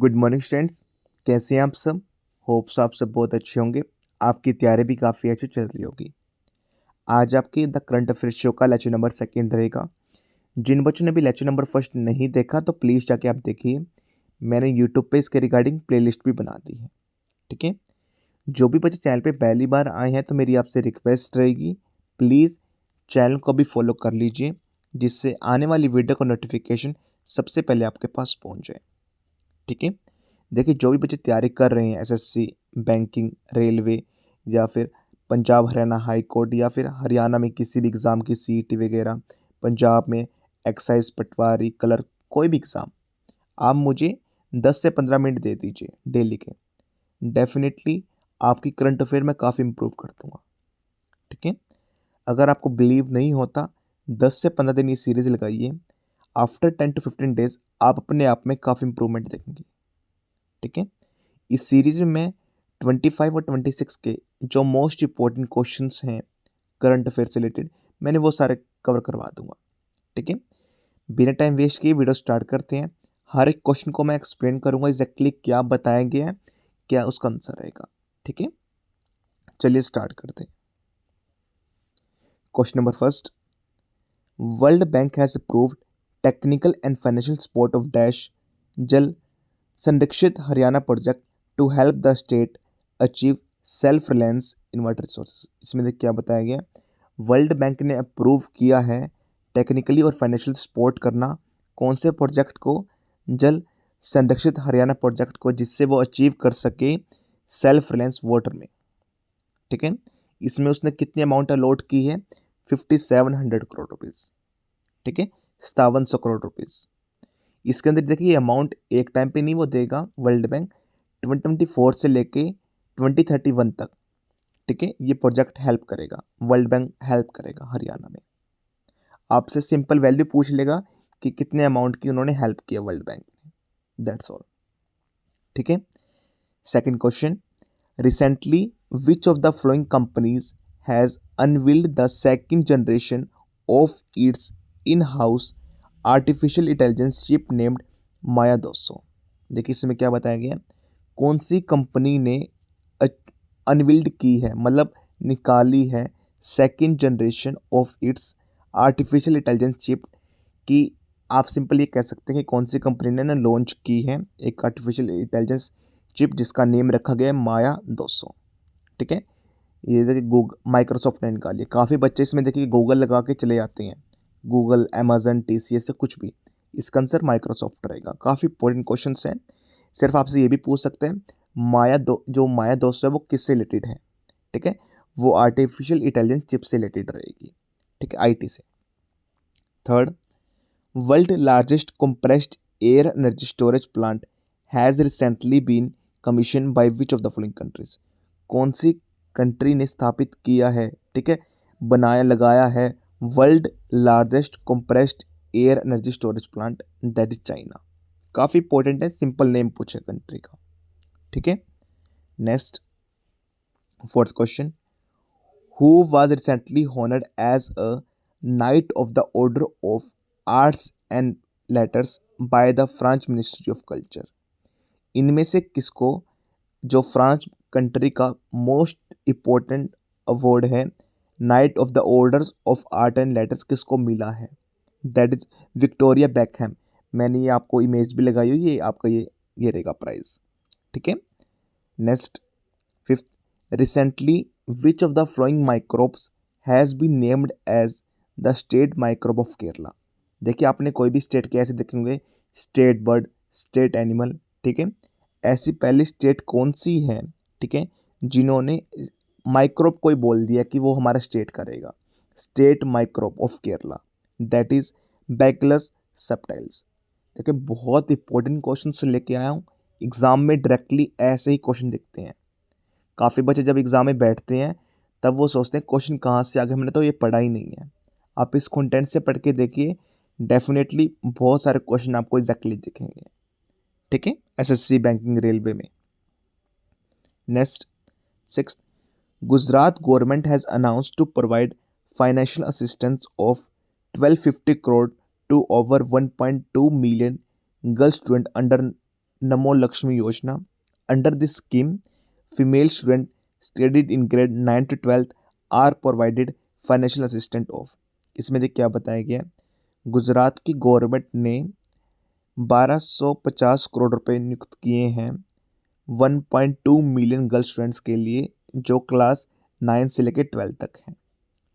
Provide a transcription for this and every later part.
Good morning students. कैसे हैं आप सब? होप्स आप सब बहुत अच्छे होंगे। आपकी तैयारी भी काफ़ी अच्छी चल रही होगी। आज आपकी द करंट अफेयर शो का लेक्चर नंबर सेकंड रहेगा। जिन बच्चों ने भी लेक्चर नंबर फर्स्ट नहीं देखा तो प्लीज़ जाके आप देखिए। मैंने यूट्यूब पे इसके रिगार्डिंग प्लेलिस्ट भी बना दी है। ठीक है। जो भी बच्चे चैनल पे पहली बार आए हैं तो मेरी आपसे रिक्वेस्ट रहेगी, प्लीज़ चैनल को भी फॉलो कर लीजिए, जिससे आने वाली वीडियो का नोटिफिकेशन सबसे पहले आपके पास पहुँच जाए। ठीक है। देखिए, जो भी बच्चे तैयारी कर रहे हैं एसएससी, बैंकिंग, रेलवे या फिर पंजाब हरियाणा हाई कोर्ट या फिर हरियाणा में किसी भी एग्ज़ाम की सीईटी वगैरह, पंजाब में एक्साइज पटवारी क्लर्क, कोई भी एग्ज़ाम, आप मुझे 10 से 15 मिनट दे दीजिए डेली के। डेफिनेटली आपकी करंट अफेयर में काफ़ी इम्प्रूव कर दूंगा। ठीक है। अगर आपको बिलीव नहीं होता, 10 से 15 दिन ये सीरीज़ लगाइए। आफ्टर 10 टू 15 डेज आप अपने आप में काफ़ी इम्प्रूवमेंट देखेंगे। ठीक है। इस सीरीज में मैं 25 और 26 के जो मोस्ट इम्पोर्टेंट क्वेश्चंस हैं करंट अफेयर से रिलेटेड, मैंने वो सारे कवर करवा दूंगा। ठीक है। बिना टाइम वेस्ट किए वीडियो स्टार्ट करते हैं। हर एक क्वेश्चन को मैं एक्सप्लेन करूंगा एग्जैक्टली क्या बताया गया है, क्या उसका आंसर रहेगा। ठीक है। चलिए स्टार्ट करते हैं। Question number first, world bank has approved technical and financial support of dash Jal Sanrakshit Haryana project to help the state achieve self reliance in water resources. इसमें देख क्या बताया गया, वर्ल्ड बैंक ने अप्रूव किया है टेक्निकली और फाइनेंशियल सपोर्ट करना कौन से प्रोजेक्ट को, जल संरक्षित हरियाणा प्रोजेक्ट को, जिससे वो अचीव कर सके सेल्फ रिलायंस वाटर में। ठीक है। इसमें उसने कितनी अमाउंट अलॉट की है, 5700 करोड़ रुपीज़। ठीक है, 5700 करोड़ रुपीज़। इसके अंदर देखिए ये अमाउंट एक टाइम पे नहीं वो देगा वर्ल्ड बैंक, 2024 से लेके 2031 तक। ठीक है, ये प्रोजेक्ट हेल्प करेगा, वर्ल्ड बैंक हेल्प करेगा हरियाणा में। आपसे सिंपल वैल्यू पूछ लेगा कि कितने अमाउंट की उन्होंने हेल्प किया वर्ल्ड बैंक ने, दैट्स ऑल। ठीक है। Second question, recently which of the following companies has unveiled the second generation of its in house artificial intelligence chip named Maia 200। देखिए इसमें क्या बताया गया, कौन सी कंपनी ने अनवील्ड की है, मतलब निकाली है second generation of it's artificial intelligence chip की। आप सिंपल ये कह सकते हैं कि कौन सी कंपनी ने ना लॉन्च की है एक आर्टिफिशियल इंटेलिजेंस चिप जिसका नेम रखा गया है माया 200। ठीक है। ये देखिए गूगल माइक्रोसॉफ्ट ने निकाली है। काफ़ी बच्चे इसमें देखिए गूगल लगा के चले जाते हैं, गूगल, अमेजन, टीसीएस से कुछ भी, इसका आंसर माइक्रोसॉफ्ट रहेगा। काफ़ी इंपॉर्टेंट क्वेश्चन हैं। सिर्फ आपसे ये भी पूछ सकते हैं जो माया 200 है वो किससे रिलेटेड है। ठीक है, वो आर्टिफिशियल इंटेलिजेंस चिप से रिलेटेड रहेगी। ठीक है, आईटी से। Third, world largest compressed air energy storage plant has recently been commission by which of the following countries. कौन सी कंट्री ने स्थापित किया है, ठीक है, बनाया लगाया है world largest compressed air energy storage plant, that is China. काफ़ी इंपॉर्टेंट है, सिंपल नेम पूछे कंट्री का। ठीक है। Next, fourth question, who was recently honored as a Knight of the Order of Arts and Letters by the French Ministry of Culture। इनमें से किसको, जो फ्रांस कंट्री का मोस्ट इम्पोर्टेंट अवार्ड है night of the orders of art and letters, किसको मिला है, that is Victoria Beckham. मैंने ये आपको इमेज भी लगाई हुई, ये आपका ये रहेगा प्राइज। ठीक है। Next, fifth, recently which of the following microbes has been named as the state microbe of Kerala. देखिए आपने कोई भी स्टेट के ऐसे देखेंगे, स्टेट बर्ड, स्टेट एनिमल। ठीक है, ऐसी पहली स्टेट कौन सी है, ठीक है, जिन्होंने माइक्रोब को ही बोल दिया कि वो हमारा स्टेट करेगा, state microbe of Kerala, that is Bacillus subtilis. देखिए बहुत इंपॉर्टेंट क्वेश्चन लेके आया हूँ, एग्जाम में डायरेक्टली ऐसे ही क्वेश्चन दिखते हैं। काफ़ी बच्चे जब एग्ज़ाम में बैठते हैं तब वो सोचते हैं क्वेश्चन कहाँ से आ गए, हमने तो ये पढ़ा ही नहीं है। आप इस कंटेंट से पढ़ के देखिए, डेफिनेटली बहुत सारे क्वेश्चन आपको एग्जैक्टली दिखेंगे। ठीक है, एसएससी, बैंकिंग, रेलवे में। Next, sixth, Gujarat government has announced to provide financial assistance of 1250 crore to over 1.2 million girl student under Namo Lakshmi Yojana. Under this scheme, female students studied in grade 9 to 12 are provided financial assistant of. इसमें देख क्या बताया गया है, गुजरात की government ने 1250 करोड़ रुपए नियुक्त किए हैं 1.2 मिलियन गर्ल स्टूडेंट्स के लिए जो क्लास 9 से लेकर 12 तक हैं।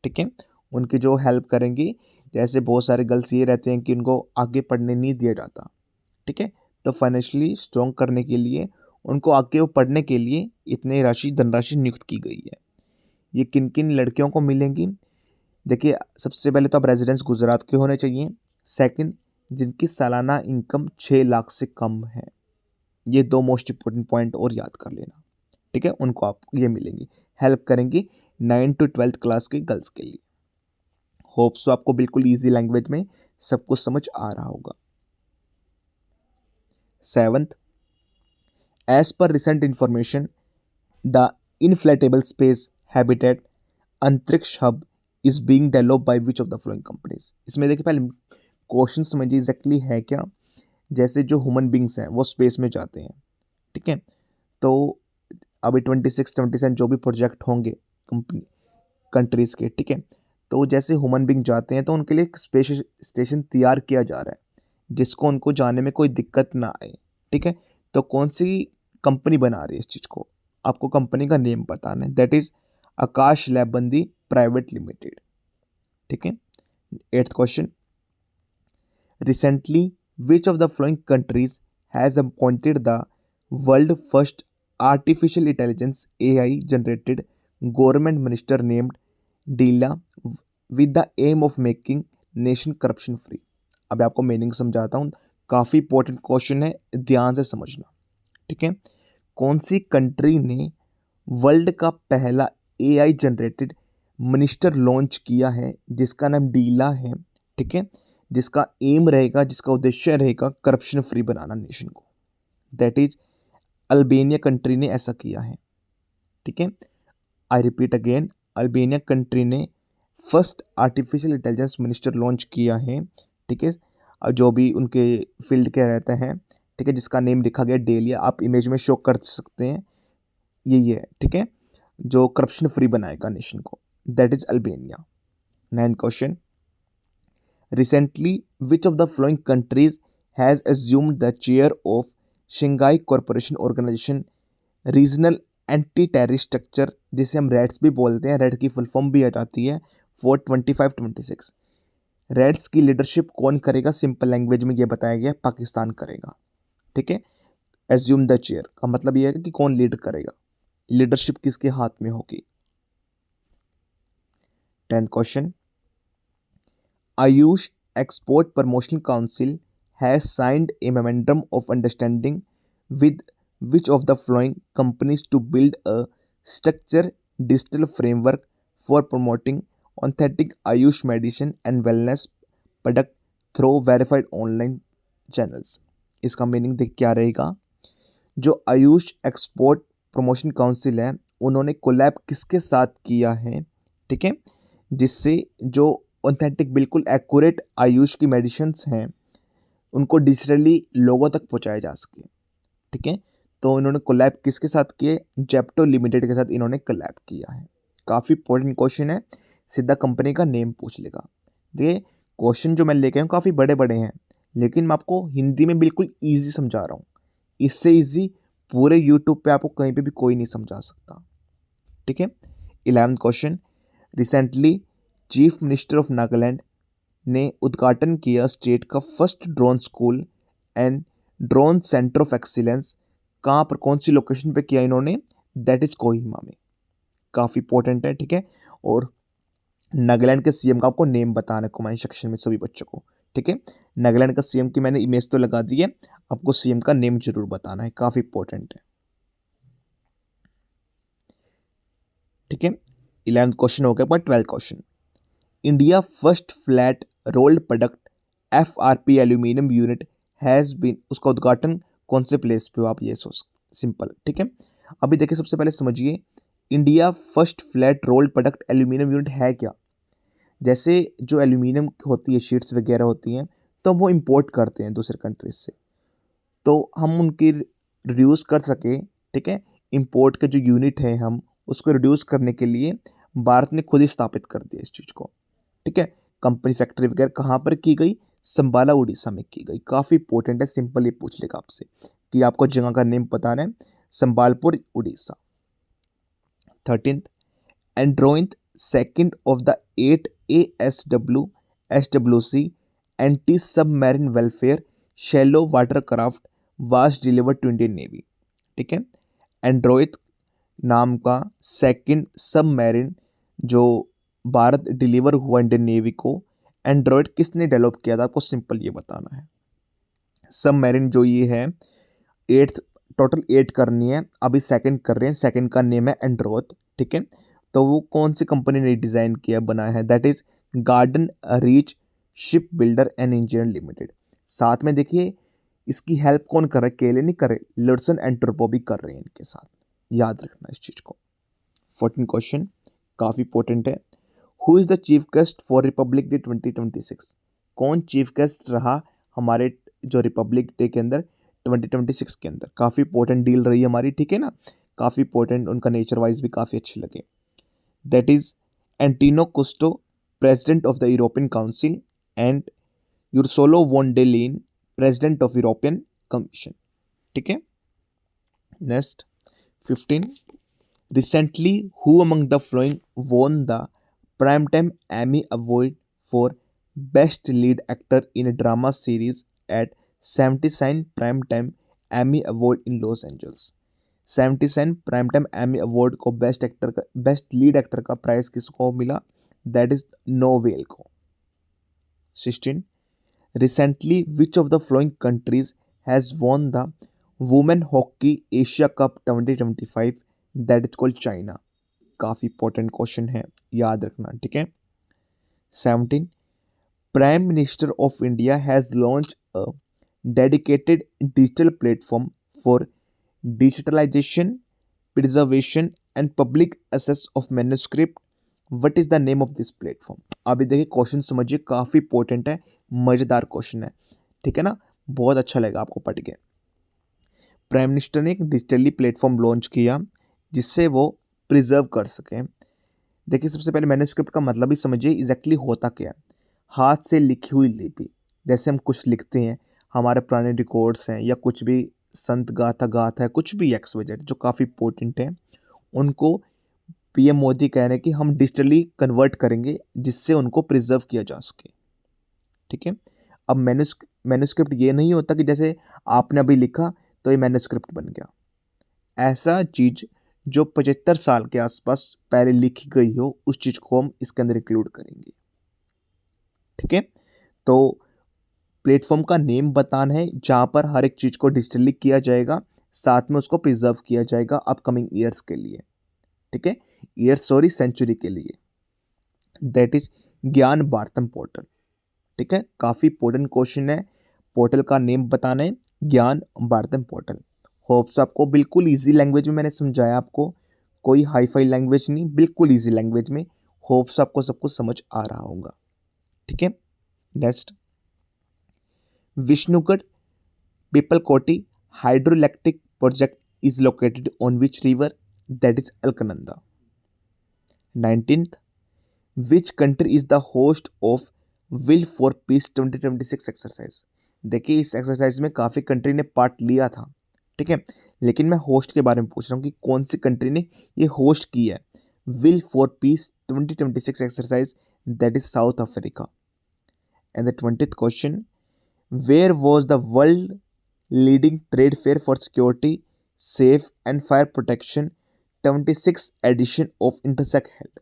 ठीक है, उनकी जो हेल्प करेंगी। जैसे बहुत सारे गर्ल्स ये रहते हैं कि उनको आगे पढ़ने नहीं दिया जाता, ठीक है, तो फाइनेंशियली स्ट्रॉन्ग करने के लिए उनको आगे वो पढ़ने के लिए इतनी धनराशि नियुक्त की गई है। ये किन किन लड़कियों को मिलेंगी? देखिए, सबसे पहले तो अब रेजिडेंस गुजरात के होने चाहिए। सेकंड, जिनकी सालाना इनकम 6 लाख से कम है। ये 2 मोस्ट इंपॉर्टेंट पॉइंट और याद कर लेना, ठीक है, उनको आप ये मिलेंगी, हेल्प करेंगी 9 to 12 क्लास के गर्ल्स के लिए। होप सो आपको बिल्कुल ईजी लैंग्वेज में सब कुछ समझ आ रहा होगा। 7th, as per recent information the inflatable space habitat Antariksh hub is being developed by which of the following companies. इसमें देखिए पहले क्वेश्चन समझिए एग्जैक्टली है क्या। जैसे जो ह्यूमन बींग्स हैं वो स्पेस में जाते हैं, ठीक है, तो अभी 26-27 जो भी प्रोजेक्ट होंगे कंपनी कंट्रीज़ के, ठीक है, तो जैसे ह्यूमन बींग जाते हैं तो उनके लिए एक स्पेस स्टेशन तैयार किया जा रहा है जिसको उनको जाने में कोई दिक्कत ना आए। ठीक है, तो कौन सी कंपनी बना रही है इस चीज़ को, आपको कंपनी का नेम बताना है, that is Aakash Labbandi private limited. ठीक है, 8th question, recently which of the following countries has appointed the world first artificial intelligence AI generated government minister named Diella with the aim of making nation corruption free. अब आपको meaning समझाता हूँ, काफ़ी important question है, ध्यान से समझना। ठीक है, कौन सी कंट्री ने वर्ल्ड का पहला AI जनरेटेड मिनिस्टर लॉन्च किया है जिसका नाम डीला है, ठीक है, जिसका एम रहेगा, जिसका उद्देश्य रहेगा करप्शन फ्री बनाना नेशन को, दैट इज अल्बानिया कंट्री ने ऐसा किया है। ठीक है, I repeat again, Albania country ने first artificial intelligence minister launch किया है। ठीक है, जो भी उनके फील्ड के रहते हैं, ठीक है, जिसका नेम लिखा गया डेलिया, आप इमेज में शो कर सकते हैं, यही है। ठीक है, जो करप्शन फ्री बनाएगा नेशन को, that is Albania. 9th question, recently which of the following countries has assumed the chair of Shanghai corporation organisation regional anti terrorist structure, जिसे हम रेड्स भी बोलते हैं, रेड की फुल फॉर्म भी आ जाती है, फॉर 25-26। रेड्स की लीडरशिप कौन करेगा? सिंपल लैंग्वेज में ये बताया गया, पाकिस्तान करेगा। ठीक है, एज्यूम द चेयर का मतलब ये है कि कौन लीड करेगा, लीडरशिप किसके हाथ में होगी। 10th question, Ayush export promotion council has signed A memorandum of understanding with which of the following companies to build a structured digital framework for promoting authentic Ayush medicine and wellness product through verified online channels। इसका meaning देख क्या रहेगा, जो Ayush export promotion council है उन्होंने collab किसके साथ किया है, ठीक है, जिससे जो ऑथेंटिक बिल्कुल एक्यूरेट आयुष की मेडिसिन्स हैं उनको डिजिटली लोगों तक पहुंचाया जा सके। ठीक है, तो इन्होंने कोलैब किसके साथ किए? जेप्टो लिमिटेड के साथ इन्होंने कोलैब किया है। काफ़ी इंपॉर्टेंट क्वेश्चन है, सीधा कंपनी का नेम पूछ लेगा। देखिए क्वेश्चन जो मैं लेके आया हूँ काफ़ी बड़े बड़े हैं, लेकिन मैं आपको हिंदी में बिल्कुल ईजी समझा रहा हूँ। इससे ईजी पूरे यूट्यूब पे आपको कहीं पे भी कोई नहीं समझा सकता। ठीक है, 11th question, recently chief minister of Nagaland ने उद्घाटन किया स्टेट का first drone school and drone centre of excellence, कहाँ पर, कौन सी लोकेशन पे किया इन्होंने? दैट इज कोहिमा में। काफ़ी इंपॉर्टेंट है। ठीक है, और नागालैंड के सीएम का आपको नेम बताना है कमेंट सेक्शन में सभी बच्चों को। ठीक है, नागालैंड का सीएम की मैंने इमेज तो लगा दी है, आपको सीएम का नेम जरूर बताना है, काफ़ी इंपॉर्टेंट है। ठीक है, 11th क्वेश्चन हो गया। पर 12th question, India first flat rolled product FRP aluminium unit has been, उसका उद्घाटन कौन से प्लेस पे हो आप ये सोच, सिंपल। ठीक है, अभी देखिए सबसे पहले समझिए India first flat rolled product aluminium unit है क्या। जैसे जो एल्यूमिनियम होती है, शीट्स वगैरह होती हैं, तो वो इंपोर्ट करते हैं दूसरे कंट्रीज से, तो हम उनकी रिड्यूस कर सके, ठीक है, इंपोर्ट के जो यूनिट है हम उसको रिड्यूस करने के लिए भारत ने खुद ही स्थापित कर दिया इस चीज़ को, ठीक है। कंपनी फैक्ट्री वगैरह कहाँ पर की गई? संबाला उड़ीसा में की गई। काफ़ी इंपॉर्टेंट है, सिंपल ये पूछ लेगा आपसे कि आपको जगह का नेम बताना है, Sambalpur Orissa. 13th, Androth second of the 8 ASW SWC anti submarine welfare shallow water craft was delivered to Indian navy, ठीक है। एंड्रोइथ नाम का सेकंड सबमरीन जो भारत डिलीवर हुआ इंडियन नेवी को, एंड्रॉयड किसने डेवलप किया था? आपको सिंपल ये बताना है। सबमरीन जो ये है एट्थ, टोटल 8 करनी है, अभी सेकंड कर रहे हैं, सेकंड का नेम है एंड्रोथ, ठीक है। तो वो कौन सी कंपनी ने डिज़ाइन किया बनाया है? That is garden reach ship builder and engineer limited. साथ में देखिए इसकी हेल्प कौन कर रहा है? केले नहीं कर रहे, लर्सन एंड टर्बो भी कर रहे हैं इनके साथ, याद रखना इस चीज़ को। 14 क्वेश्चन काफ़ी इंपॉर्टेंट है। Who is the chief guest for Republic day 2026? कौन चीफ गेस्ट रहा हमारे जो रिपब्लिक डे के अंदर 2026 के अंदर? काफ़ी इंपॉर्टेंट डील रही हमारी, ठीक है ना, काफ़ी इंपॉर्टेंट, उनका नेचर वाइज भी काफ़ी अच्छे लगे। That is Antonio Costa, president of the European council, and Ursula von der Leyen, president of European commission, ठीक है। Next 15, recently who among the following won the Primetime Emmy Award for Best Lead Actor in a Drama Series at 77 Primetime Emmy Award in Los Angeles? 77 Primetime Emmy Award को best lead actor का prize किसको मिला? That is novel को। 16, recently which of the following countries has won the Women Hockey Asia Cup 2025? That is called China. काफ़ी important question है, याद रखना, ठीक है। 17, prime minister of India has launch a dedicated digital platform for digitalisation, preservation and public access of manuscript. What is the name of this platform? अभी देखिए question समझिए, काफ़ी इंपॉर्टेंट है, मज़ेदार क्वेश्चन है, ठीक है ना, बहुत अच्छा लगेगा आपको पढ़ के। प्राइम मिनिस्टर ने एक डिजिटली प्लेटफॉर्म लॉन्च किया जिससे वो प्रिजर्व कर सकें। देखिए सबसे पहले मैन्युस्क्रिप्ट का मतलब ही समझिए एग्जैक्टली होता क्या है। हाथ से लिखी हुई लिपि, जैसे हम कुछ लिखते हैं, हमारे पुराने रिकॉर्ड्स हैं या कुछ भी संत गाथा है, कुछ भी एक्स वजह जो काफ़ी इंपॉर्टेंट है, उनको पीएम मोदी कह रहे हैं कि हम डिजिटली कन्वर्ट करेंगे जिससे उनको प्रिजर्व किया जा सके, ठीक है। अब मैन्युस्क्रिप्ट ये नहीं होता कि जैसे आपने अभी लिखा तो ये मैन्युस्क्रिप्ट बन गया। ऐसा चीज़ जो 75 साल के आसपास पहले लिखी गई हो उस चीज़ को हम इसके अंदर इंक्लूड करेंगे, ठीक है। तो प्लेटफॉर्म का नेम बताना है जहाँ पर हर एक चीज़ को डिजिटली किया जाएगा, साथ में उसको प्रिजर्व किया जाएगा अपकमिंग ईयर्स के लिए, ठीक है, ईयर्स सॉरी सेंचुरी के लिए। दैट इज ज्ञान भारतम पोर्टल, ठीक है, काफ़ी इंपॉर्टेंट क्वेश्चन है। पोर्टल का नेम बताना है ज्ञान भारतम पोर्टल। होप्स आपको बिल्कुल इजी लैंग्वेज में मैंने समझाया, आपको कोई हाई फाई लैंग्वेज नहीं, बिल्कुल इजी लैंग्वेज में। होप्स आपको सब कुछ समझ आ रहा होगा, ठीक है। Next, Vishnugarh Pipalkoti hydroelectric project is located on which river? That is Alaknanda. 19th, which country is the host of will for peace 2026 exercise? देखिए इस एक्सरसाइज में काफ़ी कंट्री ने पार्ट लिया था, ठीक है, लेकिन मैं होस्ट के बारे में पूछ रहा हूँ कि कौन सी कंट्री ने ये होस्ट की है will for peace 2026 exercise? That is South Africa. And the 20th question, where was the world leading trade fair for security safe and fire protection 26 edition of Intersec held?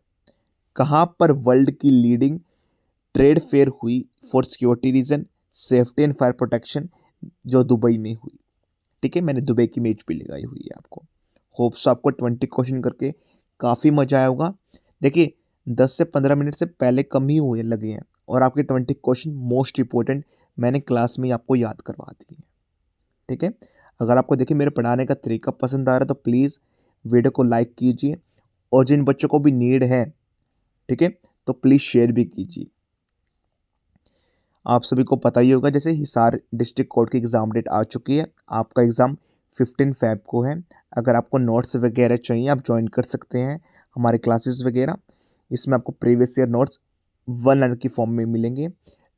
कहाँ पर world की leading trade fair हुई for security region, safety and fire protection, जो Dubai में हुई, ठीक है, मैंने दुबई की इमेज भी लगाई हुई है आपको। होप्स आपको 20 क्वेश्चन करके काफ़ी मजा आया होगा। देखिए 10 से 15 मिनट से पहले कम ही हुए लगे हैं और आपके 20 क्वेश्चन मोस्ट इंपॉर्टेंट मैंने क्लास में ही आपको याद करवा दिए, ठीक है। अगर आपको देखिए मेरे पढ़ाने का तरीका पसंद आ रहा है तो प्लीज़ वीडियो को लाइक कीजिए, और जिन बच्चों को भी नीड है, ठीक है, तो प्लीज़ शेयर भी कीजिए। आप सभी को पता ही होगा, जैसे हिसार डिस्ट्रिक्ट कोर्ट की एग्ज़ाम डेट आ चुकी है। आपका एग्ज़ाम 15 फ़ेब को है। अगर आपको नोट्स वगैरह चाहिए आप ज्वाइन कर सकते हैं हमारे क्लासेस वगैरह। इसमें आपको प्रीवियस ईयर नोट्स 1 लाइन की फॉर्म में मिलेंगे।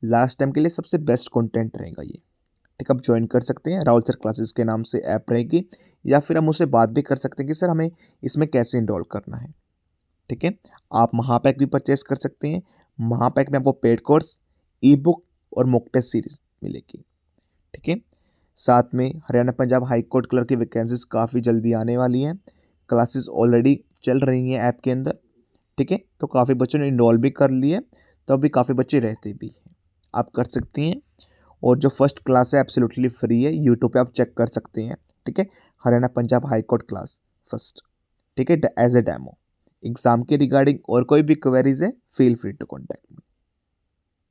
लास्ट टाइम के लिए सबसे बेस्ट कंटेंट रहेगा ये। ठीक है, आप ज्वाइन कर सकते हैं। राहुल सर क्लासेस के नाम से ऐप रहेगी, या फिर हम उससे बात भी कर सकते हैं कि सर हमें इसमें कैसे इनरोल करना है। ठीक है, आप महापैक भी परचेस कर सकते हैं। महापैक में आपको पेड कोर्स, ई बुक और मॉक टेस्ट सीरीज मिलेगी। ठीक है, साथ में Haryana Punjab high court clerk की वैकेंसीज काफ़ी जल्दी आने वाली हैं। क्लासेस ऑलरेडी चल रही हैं ऐप के अंदर। ठीक है, तो काफ़ी बच्चों ने इनरोल भी कर लिए, तो अभी काफ़ी बच्चे रहते भी हैं। आप कर सकती हैं। और जो फर्स्ट क्लास है एब्सोल्युटली फ्री है, यूट्यूब पे आप चेक कर सकते हैं। ठीक है, Haryana Punjab high court class first. ठीक है, एज ए डेमो। एग्ज़ाम के रिगार्डिंग और कोई भी क्वेरीज है, feel free to contact me.